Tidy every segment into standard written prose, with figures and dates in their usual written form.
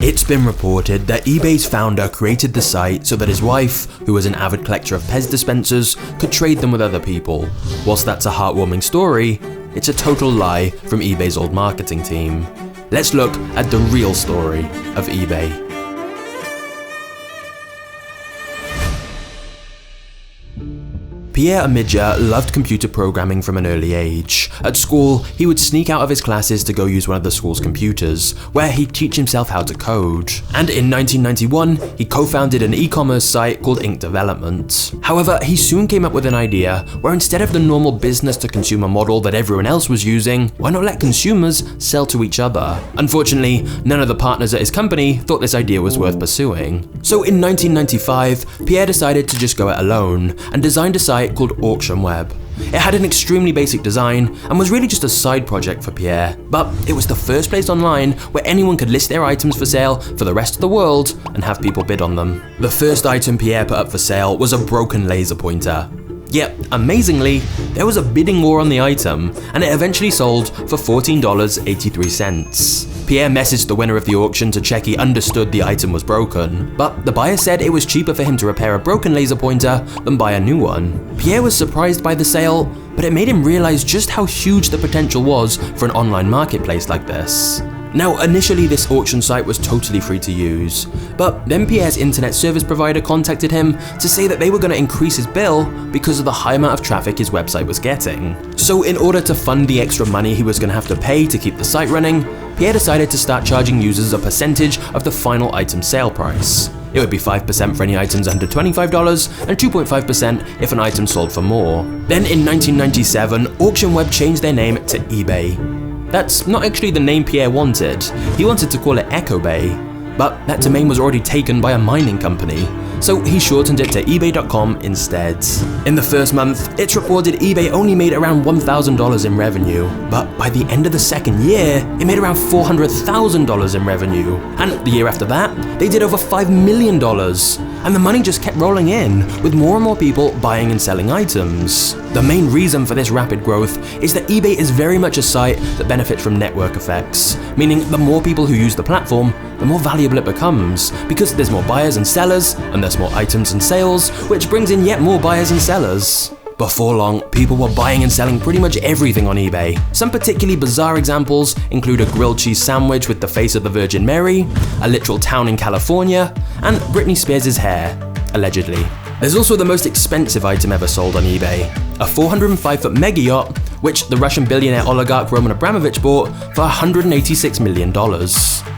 It's been reported that eBay's founder created the site so that his wife, who was an avid collector of Pez dispensers, could trade them with other people. Whilst that's a heartwarming story, it's a total lie from eBay's old marketing team. Let's look at the real story of eBay. Pierre Omidyar loved computer programming from an early age. At school, he would sneak out of his classes to go use one of the school's computers, where he'd teach himself how to code. And in 1991, he co-founded an e-commerce site called Ink Development. However, he soon came up with an idea where instead of the normal business-to-consumer model that everyone else was using, why not let consumers sell to each other? Unfortunately, none of the partners at his company thought this idea was worth pursuing. So in 1995, Pierre decided to just go it alone and designed a site called AuctionWeb. It had an extremely basic design and was really just a side project for Pierre, but it was the first place online where anyone could list their items for sale for the rest of the world and have people bid on them. The first item Pierre put up for sale was a broken laser pointer. Yet, amazingly, there was a bidding war on the item, and it eventually sold for $14.83. Pierre messaged the winner of the auction to check he understood the item was broken, but the buyer said it was cheaper for him to repair a broken laser pointer than buy a new one. Pierre was surprised by the sale, but it made him realize just how huge the potential was for an online marketplace like this. Now, initially this auction site was totally free to use, but then Pierre's internet service provider contacted him to say that they were going to increase his bill because of the high amount of traffic his website was getting. So in order to fund the extra money he was going to have to pay to keep the site running, Pierre decided to start charging users a percentage of the final item sale price. It would be 5% for any items under $25 and 2.5% if an item sold for more. Then in 1997, AuctionWeb changed their name to eBay. That's not actually the name Pierre wanted. He wanted to call it eBay, but that domain was already taken by a mining company, so he shortened it to ebay.com instead. In the first month, it's reported eBay only made around $1,000 in revenue, but by the end of the second year, it made around $400,000 in revenue. And the year after that, they did over $5 million. And the money just kept rolling in, with more and more people buying and selling items. The main reason for this rapid growth is that eBay is very much a site that benefits from network effects, meaning the more people who use the platform, the more valuable it becomes, because there's more buyers and sellers, and there's more items and sales, which brings in yet more buyers and sellers. Before long, people were buying and selling pretty much everything on eBay. Some particularly bizarre examples include a grilled cheese sandwich with the face of the Virgin Mary, a literal town in California, and Britney Spears' hair, allegedly. There's also the most expensive item ever sold on eBay, a 405-foot mega yacht, which the Russian billionaire oligarch Roman Abramovich bought for $186 million.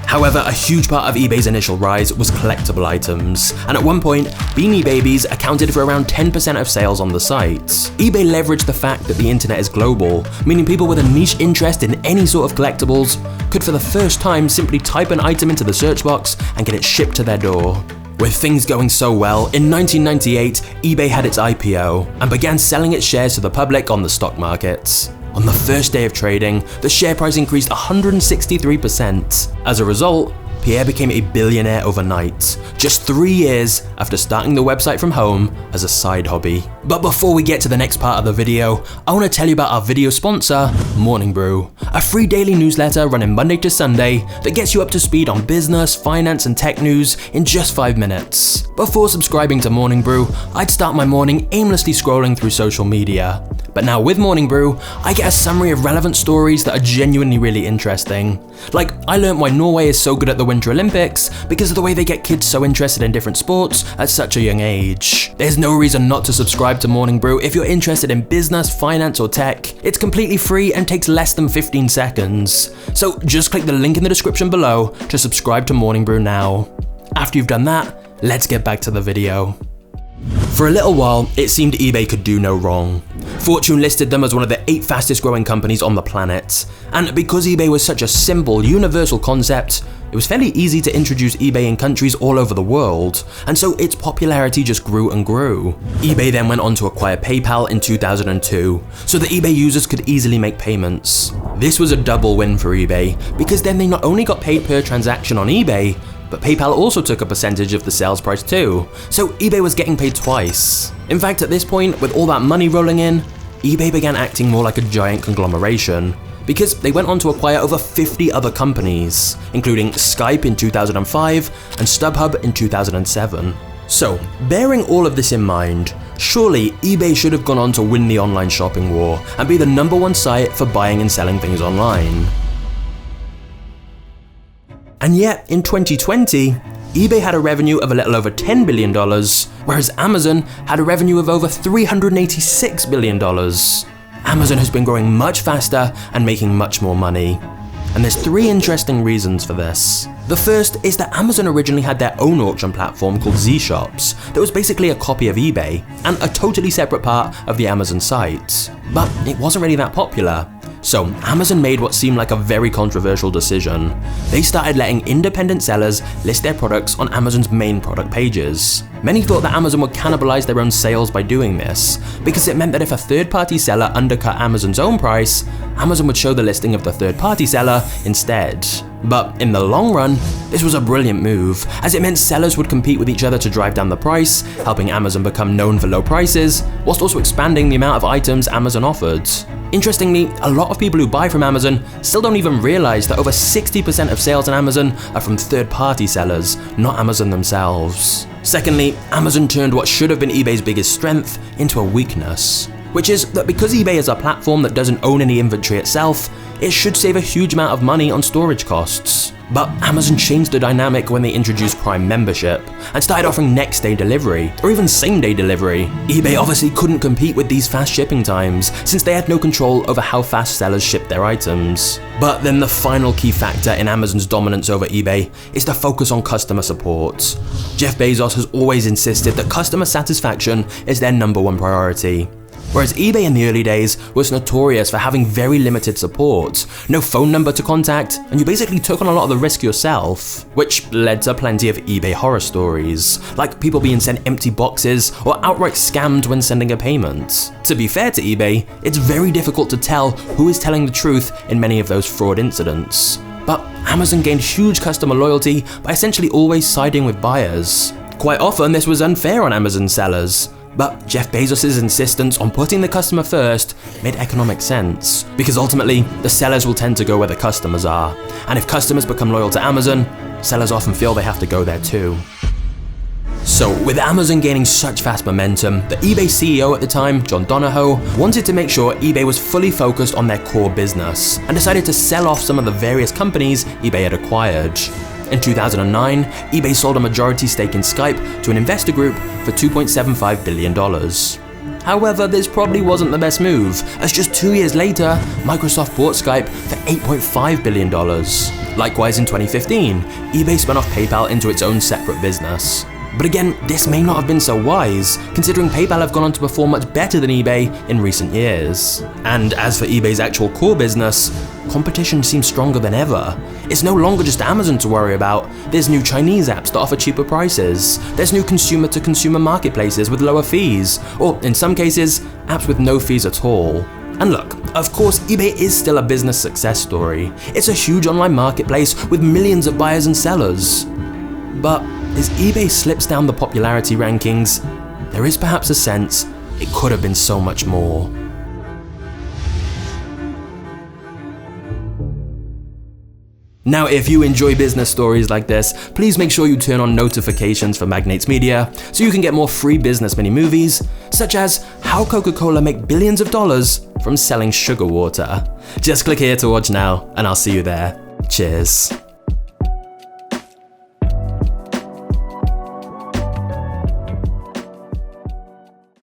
However, a huge part of eBay's initial rise was collectible items, and at one point, Beanie Babies accounted for around 10% of sales on the site. eBay leveraged the fact that the internet is global, meaning people with a niche interest in any sort of collectibles could for the first time simply type an item into the search box and get it shipped to their door. With things going so well, in 1998, eBay had its IPO and began selling its shares to the public on the stock markets. On the first day of trading, the share price increased 163%. As a result, Pierre became a billionaire overnight, just 3 years after starting the website from home as a side hobby. But before we get to the next part of the video, I want to tell you about our video sponsor, Morning Brew, a free daily newsletter running Monday to Sunday that gets you up to speed on business, finance, and tech news in just 5 minutes. Before subscribing to Morning Brew, I'd start my morning aimlessly scrolling through social media. But now with Morning Brew, I get a summary of relevant stories that are genuinely really interesting. Like, I learned why Norway is so good at the Winter Olympics because of the way they get kids so interested in different sports at such a young age. There's no reason not to subscribe to Morning Brew if you're interested in business, finance, or tech. It's completely free and takes less than 15 seconds. So just click the link in the description below to subscribe to Morning Brew now. After you've done that, let's get back to the video. For a little while, it seemed eBay could do no wrong. Fortune listed them as one of the 8 fastest growing companies on the planet. And because eBay was such a simple, universal concept, it was fairly easy to introduce eBay in countries all over the world, and so its popularity just grew and grew. eBay then went on to acquire PayPal in 2002, so that eBay users could easily make payments. This was a double win for eBay, because then they not only got paid per transaction on eBay, but PayPal also took a percentage of the sales price too, so eBay was getting paid twice. In fact, at this point, with all that money rolling in, eBay began acting more like a giant conglomeration, because they went on to acquire over 50 other companies, including Skype in 2005 and StubHub in 2007. So, bearing all of this in mind, surely eBay should have gone on to win the online shopping war and be the #1 site for buying and selling things online. And yet, in 2020, eBay had a revenue of a little over $10 billion, whereas Amazon had a revenue of over $386 billion. Amazon has been growing much faster and making much more money. And there's 3 interesting reasons for this. The first is that Amazon originally had their own auction platform called Z-Shops that was basically a copy of eBay and a totally separate part of the Amazon site. But it wasn't really that popular. So Amazon made what seemed like a very controversial decision. They started letting independent sellers list their products on Amazon's main product pages. Many thought that Amazon would cannibalize their own sales by doing this, because it meant that if a third-party seller undercut Amazon's own price, Amazon would show the listing of the third-party seller instead. But in the long run, this was a brilliant move, as it meant sellers would compete with each other to drive down the price, helping Amazon become known for low prices, whilst also expanding the amount of items Amazon offered. Interestingly, a lot of people who buy from Amazon still don't even realize that over 60% of sales on Amazon are from third-party sellers, not Amazon themselves. Secondly, Amazon turned what should have been eBay's biggest strength into a weakness, which is that because eBay is a platform that doesn't own any inventory itself, it should save a huge amount of money on storage costs. But Amazon changed the dynamic when they introduced Prime membership and started offering next-day delivery, or even same-day delivery. eBay obviously couldn't compete with these fast shipping times, since they had no control over how fast sellers shipped their items. But then the final key factor in Amazon's dominance over eBay is the focus on customer support. Jeff Bezos has always insisted that customer satisfaction is their #1 priority. Whereas eBay in the early days was notorious for having very limited support, no phone number to contact, and you basically took on a lot of the risk yourself, which led to plenty of eBay horror stories, like people being sent empty boxes or outright scammed when sending a payment. To be fair to eBay, it's very difficult to tell who is telling the truth in many of those fraud incidents. But Amazon gained huge customer loyalty by essentially always siding with buyers. Quite often this was unfair on Amazon sellers, but Jeff Bezos' insistence on putting the customer first made economic sense, because ultimately, the sellers will tend to go where the customers are, and if customers become loyal to Amazon, sellers often feel they have to go there too. So, with Amazon gaining such fast momentum, the eBay CEO at the time, John Donahoe, wanted to make sure eBay was fully focused on their core business, and decided to sell off some of the various companies eBay had acquired. In 2009, eBay sold a majority stake in Skype to an investor group for $2.75 billion. However, this probably wasn't the best move, as just 2 years later, Microsoft bought Skype for $8.5 billion. Likewise, in 2015, eBay spun off PayPal into its own separate business. But again, this may not have been so wise, considering PayPal have gone on to perform much better than eBay in recent years. And as for eBay's actual core business, competition seems stronger than ever. It's no longer just Amazon to worry about. There's new Chinese apps that offer cheaper prices. There's new consumer-to-consumer marketplaces with lower fees, or in some cases, apps with no fees at all. And look, of course, eBay is still a business success story. It's a huge online marketplace with millions of buyers and sellers. But as eBay slips down the popularity rankings, there is perhaps a sense it could have been so much more. Now, if you enjoy business stories like this, please make sure you turn on notifications for Magnates Media so you can get more free business mini-movies, such as how Coca-Cola make billions of dollars from selling sugar water. Just click here to watch now, and I'll see you there. Cheers.